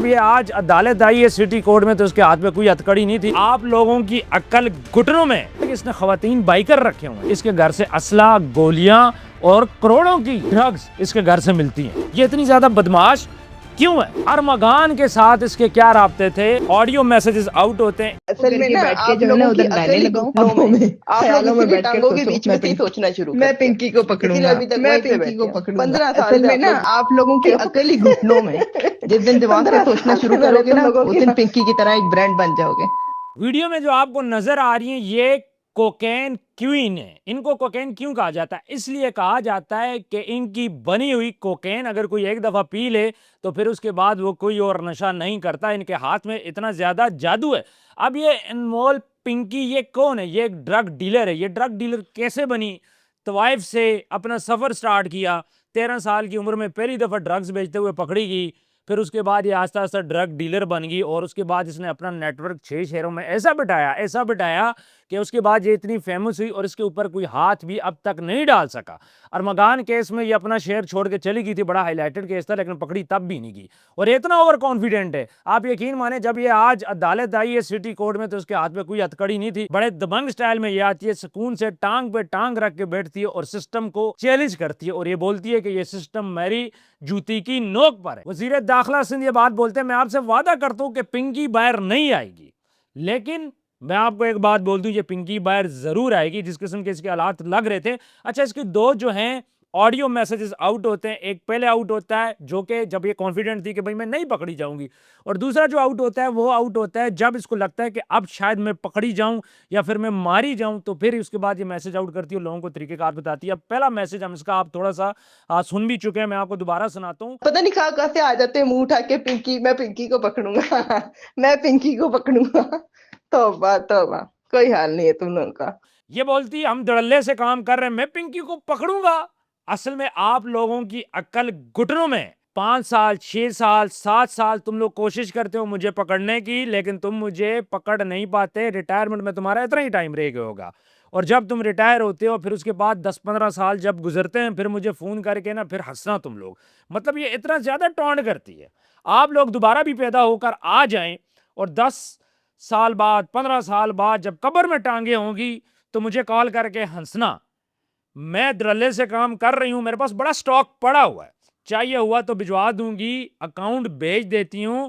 ये आज अदालत आई है सिटी कोर्ट में तो उसके हाथ में कोई हथकड़ी नहीं थी। आप लोगों की अक्ल घुटनों में। इसने खवातीन बाइकर रखे हुए हैं, इसके घर से असला, गोलियां और करोड़ों की ड्रग्स इसके घर से मिलती हैं। ये इतनी ज्यादा बदमाश क्यों है? अरमगान के साथ इसके क्या राब्ते थे? ऑडियो मैसेजेस आउट होते हैं। असल में ना आप लोगों की अकेली घुटनों में आप लोग इसलिए टांगों के बीच में से सोचना शुरू मैं पिंकी को पकड़ूंगा, मैं पिंकी को पकड़ूंगा। 15 साल असल में ना आप लोगों की अकेली घुटनों में जिस दिन दिमाग से सोचना शुरू करोगे ना उस दिन पिंकी की तरह एक ब्रांड बन जाओगे। वीडियो में जो आपको नजर आ रही है ये कोकेन क्वीन है। इनको कोकेन क्यों कहा जाता है? इसलिए कहा जाता है कि इनकी बनी हुई कोकेन अगर कोई एक दफा पी ले तो फिर उसके बाद वो कोई और नशा नहीं करता। इनके हाथ में इतना ज्यादा जादू है। अब ये अनमोल पिंकी ये कौन है? ये एक ड्रग डीलर है। ये ड्रग डीलर कैसे बनी? तवाइफ से अपना सफर स्टार्ट किया। 13 साल की उम्र में पहली दफा ड्रग्स बेचते हुए पकड़ी गई। फिर उसके बाद ये आस्ता आस्ता ड्रग डीलर बन गई और उसके बाद इसने अपना नेटवर्क 6 शहरों में ऐसा बिठाया कि उसके बाद ये इतनी फेमस हुई और इसके ऊपर कोई हाथ भी अब तक नहीं डाल सका। अरमगान केस में ये अपना शहर छोड़ के चली गई थी, बड़ा हाईलाइटेड केस था, लेकिन पकड़ी तब भी नहीं गई। और इतना ओवर कॉन्फिडेंट है, आप यकीन माने जब ये आज अदालत आई है सिटी कोर्ट में तो उसके हाथ में कोई हथकड़ी नहीं थी। बड़े दबंग स्टाइल में ये आती है, सुकून से टांग पे टांग रख के बैठती है और सिस्टम को चैलेंज करती है और ये बोलती है कि ये सिस्टम मेरी जूती की नोक पर है। वजीर दाखिला सिंध ये बात बोलते हैं, मैं आपसे वादा करता हूं कि पिंकी बाहर नहीं आएगी, लेकिन मैं आपको एक बात बोल दूं, ये पिंकी बाहर जरूर आएगी। जिस किस्म के इसके हालात लग रहे थे। अच्छा, इसके दो जो हैं ऑडियो मैसेजेस आउट होते हैं। एक पहले आउट होता है जो कि जब ये कॉन्फिडेंट थी कि भाई मैं नहीं पकड़ी जाऊंगी, और दूसरा जो आउट होता है वो आउट होता है जब इसको लगता है कि अब शायद मैं पकड़ी जाऊं या फिर मैं मारी जाऊं, तो फिर उसके बाद ये मैसेज आउट करती है, लोगों को तरीकेकार बताती है। अब पहला मैसेज हम इसका आप थोड़ा सा सुन भी चुके हैं, मैं आपको दोबारा सुनाता हूँ। पता नहीं कहाँ से आ जाते हैं मुंह उठा के पिंकी, मैं पिंकी को पकड़ूंगा मैं पिंकी को पकड़ूंगा। तौबा तौबा, कोई हाल नहीं है तुम लोगों का। ये बोलती हम धड़ल्ले से काम कर रहे हैं, मैं पिंकी को पकड़ूंगा। असल में आप लोगों की अक्ल घुटनों में। 5 साल, 6 साल, 7 साल तुम लोग कोशिश करते हो मुझे पकड़ने की, लेकिन तुम मुझे पकड़ नहीं पाते। रिटायरमेंट में तुम्हारा इतना ही टाइम रह गया होगा, और जब तुम रिटायर होते हो फिर उसके बाद 10-15 साल जब गुजरते हैं फिर मुझे फोन करके ना फिर हंसना तुम लोग। मतलब ये इतना ज्यादा टॉन्ट करती है। आप लोग दोबारा भी पैदा होकर आ जाएं और 10 साल बाद, 15 साल बाद जब कब्र में टांगे होंगी तो मुझे कॉल करके हंसना। मैं धड़ल्ले से काम कर रही हूं, मेरे पास बड़ा स्टॉक पड़ा हुआ है, चाहिए हुआ तो भिजवा दूंगी, अकाउंट भेज देती हूं।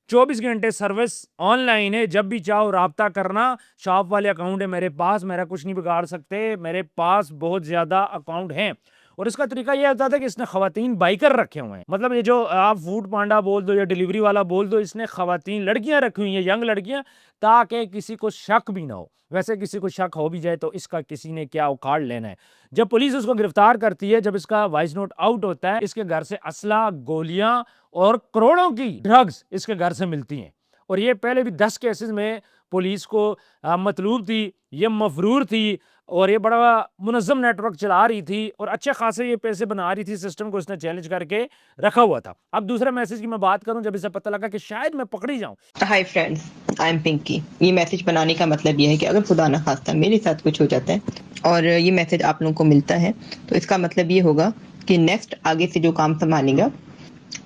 24 घंटे सर्विस ऑनलाइन है, जब भी चाहो राब्ता करना। शॉप वाले अकाउंट है मेरे पास, मेरा कुछ नहीं बिगाड़ सकते, मेरे पास बहुत ज्यादा अकाउंट हैं। और इसका तरीका यह होता था कि इसने खवातीन बाइकर रखे हुए हैं। मतलब ये जो आप फूड पांडा बोल दो या डिलीवरी वाला बोल दो, इसने खवातीन लड़कियां रखी हुई हैं, यंग लड़कियां, ताकि किसी को शक भी ना हो। वैसे किसी को शक हो भी जाए तो इसका किसी ने क्या उखाड़ लेना है। जब पुलिस उसको गिरफ्तार करती है, जब इसका वॉइस नोट आउट होता है, इसके घर से असला, गोलियां और करोड़ों की ड्रग्स इसके घर से मिलती हैं। और ये पहले भी 10 केसेस में पुलिस को मतलूब थी, ये मफरूर थी और ये बड़ा मुनज़्ज़म नेटवर्क चला रही थी और अच्छे खासे ये पैसे बना रही थी। सिस्टम को इसने चैलेंज करके रखा हुआ था। अब दूसरे मैसेज की मैं बात करूं, जब इसे पता लगा कि शायद मैं पकड़ी जाऊं। Hi friends, I am Pinky. ये मैसेज बनाने का मतलब ये है कि अगर खुदा न खास्ता मेरे साथ कुछ हो जाता है और ये मैसेज आप लोगों को मिलता है तो इसका मतलब ये होगा कि नेक्स्ट आगे से जो काम संभालेगा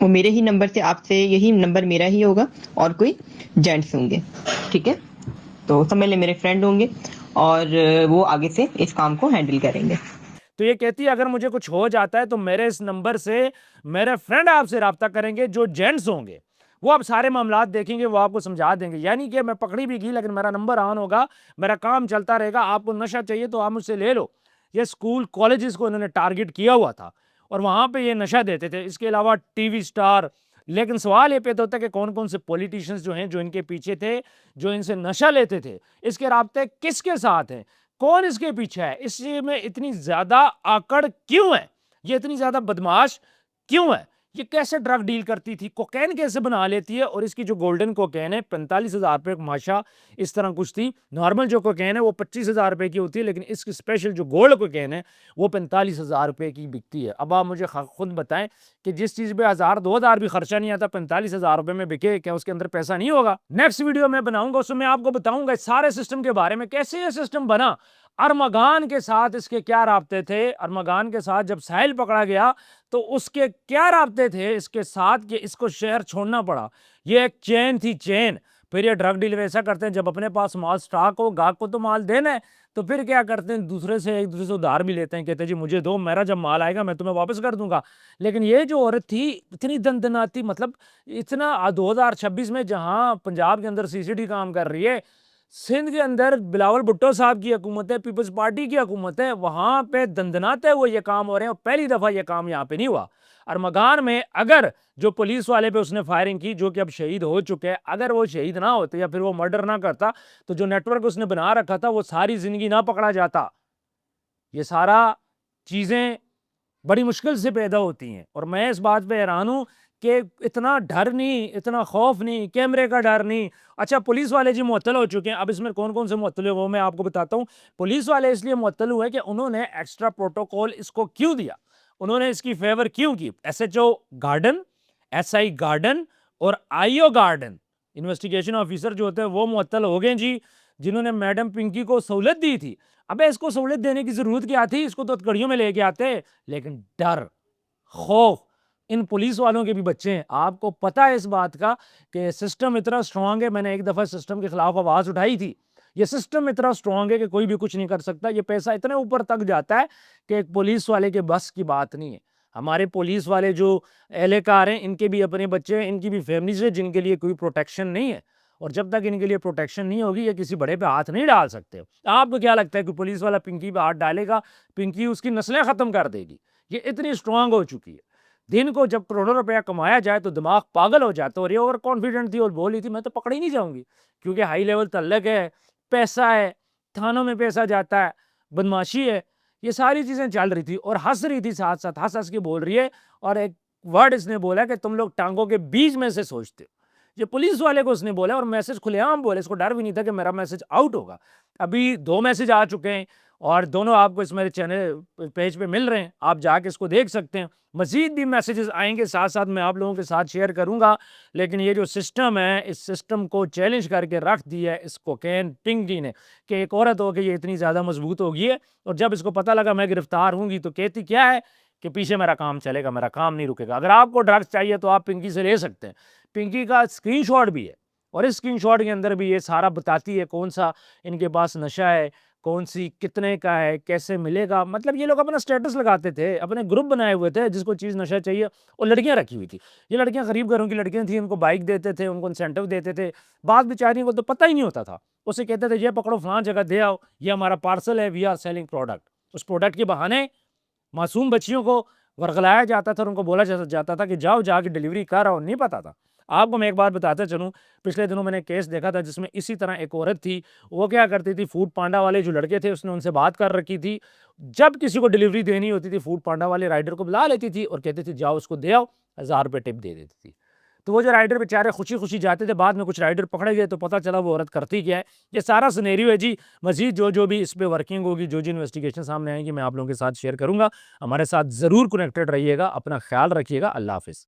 वो मेरे ही नंबर से, आपसे यही नंबर मेरा ही होगा और कोई जेंट्स होंगे, ठीक है? तो समझ ले मेरे फ्रेंड होंगे और वो आगे से इस काम को हैंडल करेंगे। तो ये कहती है अगर मुझे कुछ हो जाता है तो मेरे इस नंबर से मेरे फ्रेंड आपसे राब्ता करेंगे जो जेंट्स होंगे, वो आप सारे मामलात देखेंगे, वो आपको समझा देंगे। यानी कि मैं पकड़ी भी गई लेकिन मेरा नंबर ऑन होगा, मेरा काम चलता रहेगा। आपको नशा चाहिए तो आप मुझसे ले लो। ये स्कूल कॉलेजेस को इन्होंने टारगेट किया हुआ था और वहां पे ये नशा देते थे। इसके अलावा टीवी स्टार। लेकिन सवाल ये पैदा होता है कि कौन कौन से पॉलिटिशियंस जो हैं जो इनके पीछे थे, जो इनसे नशा लेते थे, इसके राब्ते किसके साथ हैं, कौन इसके पीछे है, इसमें इतनी ज्यादा आकड़ क्यों है, ये इतनी ज्यादा बदमाश क्यों है, ये कैसे ड्रग डील करती थी, कोकेन कैसे बना लेती है। और इसकी जो गोल्डन कोकेन है 45,000 रुपए माशा इस तरह कुछ थी। नॉर्मल जो कोकेन है वो 25,000 रुपए की होती है, लेकिन इसकी स्पेशल जो गोल्ड कोकेन है वो 45,000 रुपए की बिकती है। अब आप मुझे खुद बताएं कि जिस चीज पे 1,000-2,000 भी खर्चा नहीं आता, 45,000 रुपए में बिके, क्या उसके अंदर पैसा नहीं होगा? नेक्स्ट वीडियो में बनाऊंगा, उसमें आपको बताऊंगा सारे सिस्टम के बारे में, कैसे ये सिस्टम बना। अरमगान के साथ इसके क्या राब्ते थे, अरमगान के साथ जब साहिल पकड़ा गया तो उसके क्या राब्ते थे इसके साथ कि इसको शहर छोड़ना पड़ा। ये एक चेन थी, चेन। फिर ये ड्रग डीलर ऐसा करते हैं, जब अपने पास माल स्टॉक हो, गाहक को तो माल देना है, तो फिर क्या करते हैं, दूसरे से एक दूसरे से उधार भी लेते हैं, कहते हैं जी मुझे दो, मेरा जब माल आएगा मैं तुम्हें वापस कर दूंगा। लेकिन ये जो औरत थी इतनी दनदनाती, मतलब इतना 2026 में जहां पंजाब के अंदर सीसीडी काम कर रही है, सिंध के अंदर बिलावल भुट्टो साहब की हुकूमत है, पीपल्स पार्टी की हुकूमत है, वहां पे दंदनाते हुए ये काम हो रहे हैं। और पहली दफा ये काम यहाँ पे नहीं हुआ। अरमगान में अगर जो पुलिस वाले पे उसने फायरिंग की, जो कि अब शहीद हो चुके हैं, अगर वो शहीद ना होते या फिर वो मर्डर ना करता, तो जो नेटवर्क उसने बना रखा था वो सारी जिंदगी ना पकड़ा जाता। ये सारा चीजें बड़ी मुश्किल से पैदा होती हैं। और मैं इस बात पे हैरान हूं कि इतना डर नहीं, इतना खौफ नहीं, कैमरे का डर नहीं। अच्छा, पुलिस वाले जी मुअत्तल हो चुके हैं। अब इसमें कौन कौन से मुअत्तल हुए वो मैं आपको बताता हूं। पुलिस वाले इसलिए मुअत्तल हुए कि उन्होंने एक्स्ट्रा प्रोटोकॉल इसको क्यों दिया, उन्होंने इसकी फेवर क्यों की। एसएचओ गार्डन, एसआई गार्डन और आईओ गार्डन, इन्वेस्टिगेशन ऑफिसर जो होते हैं वो मुअत्तल हो गए जी, जिन्होंने मैडम पिंकी को सहूलत दी थी। अबे इसको सहूलत देने की जरूरत क्या थी, इसको तो कड़ियों में लेके आते। लेकिन डर, खौफ इन पुलिस वालों के भी बच्चे हैं। आपको पता है इस बात का कि सिस्टम इतना स्ट्रांग है। मैंने एक दफा सिस्टम के खिलाफ आवाज उठाई थी। ये सिस्टम इतना स्ट्रांग है कि कोई भी कुछ नहीं कर सकता। ये पैसा इतने ऊपर तक जाता है कि एक पुलिस वाले के बस की बात नहीं है। हमारे पुलिस वाले जो एहलकार हैं, इनके भी अपने बच्चे हैं, इनकी भी फैमिलीज है जिनके लिए कोई प्रोटेक्शन नहीं है। और जब तक इनके लिए प्रोटेक्शन नहीं होगी, ये किसी बड़े पे हाथ नहीं डाल सकते। आपको क्या लगता है कि पुलिस वाला पिंकी पे हाथ डालेगा, पिंकी उसकी नस्लें खत्म कर देगी? ये इतनी स्ट्रांग हो चुकी है। दिन को जब करोड़ों रुपया कमाया जाए तो दिमाग पागल हो जाता है। और ये ओवर कॉन्फिडेंट थी और बोली थी मैं तो पकड़ी नहीं जाऊंगी, क्योंकि हाई लेवल तल्लक है, पैसा है, थानों में पैसा जाता है, बदमाशी है, ये सारी चीजें चल रही थी। और हंस रही थी, साथ साथ हंस हंस के बोल रही है। और एक वर्ड इसने बोला कि तुम लोग टांगों के बीच में से सोचते हो। ये पुलिस वाले को उसने बोला और मैसेज खुलेआम बोले। इसको डर भी नहीं था कि मेरा मैसेज आउट होगा। अभी 2 मैसेज आ चुके हैं और दोनों आपको इस मेरे चैनल पेज पे मिल रहे हैं, आप जाके इसको देख सकते हैं। मजीद भी मैसेजेस आएंगे, साथ साथ मैं आप लोगों के साथ शेयर करूंगा। लेकिन ये जो सिस्टम है, इस सिस्टम को चैलेंज करके रख दिया है इस कोकेन पिंकी ने, कि एक औरत हो के ये इतनी ज़्यादा मजबूत हो गई है। और जब इसको पता लगा मैं गिरफ्तार होंगी तो कहती क्या है कि पीछे मेरा काम चलेगा, मेरा काम नहीं रुकेगा। अगर आपको ड्रग्स चाहिए तो आप पिंकी से ले सकते हैं। पिंकी का स्क्रीनशॉट भी है और इस स्क्रीनशॉट के अंदर भी ये सारा बताती है कौन सा इनके पास नशा है, कौन सी कितने का है, कैसे मिलेगा। मतलब ये लोग अपना स्टेटस लगाते थे, अपने ग्रुप बनाए हुए थे, जिसको चीज़ नशा चाहिए। और लड़कियां रखी हुई थी, ये लड़कियां गरीब घरों की लड़कियां थी, उनको बाइक देते थे, उनको इंसेंटिव देते थे। बाद बेचारियों को तो पता ही नहीं होता था, उसे कहते थे ये पकड़ो फलां जगह दे आओ, ये हमारा पार्सल है, वी आर सेलिंग प्रोडक्ट। उस प्रोडक्ट के बहाने मासूम बच्चियों को वर्गलाया जाता था और उनको बोला जाता था कि जाओ जाके डिलीवरी कर आओ। नहीं पता था। आपको मैं एक बात बताता चलूं, पिछले दिनों मैंने केस देखा था जिसमें इसी तरह एक औरत थी। वो क्या करती थी, फूड पांडा वाले जो लड़के थे उसने उनसे बात कर रखी थी। जब किसी को डिलीवरी देनी होती थी, फूड पांडा वाले राइडर को बुला लेती थी और कहती थी जाओ उसको दे आओ, 1000 रुपये टिप दे देती थी। तो वो जो राइडर बेचारे खुशी खुशी जाते थे, बाद में कुछ राइडर पकड़े गए तो पता चला वो औरत करती क्या है। ये सारा सिनेरियो है जी। मजीद जो भी इस पे वर्किंग होगी, जो इन्वेस्टिगेशन सामने आएंगी, मैं आप लोगों के साथ शेयर करूंगा। हमारे साथ ज़रूर कनेक्टेड रहिएगा, अपना ख्याल रखिएगा। अल्लाह हाफिज़।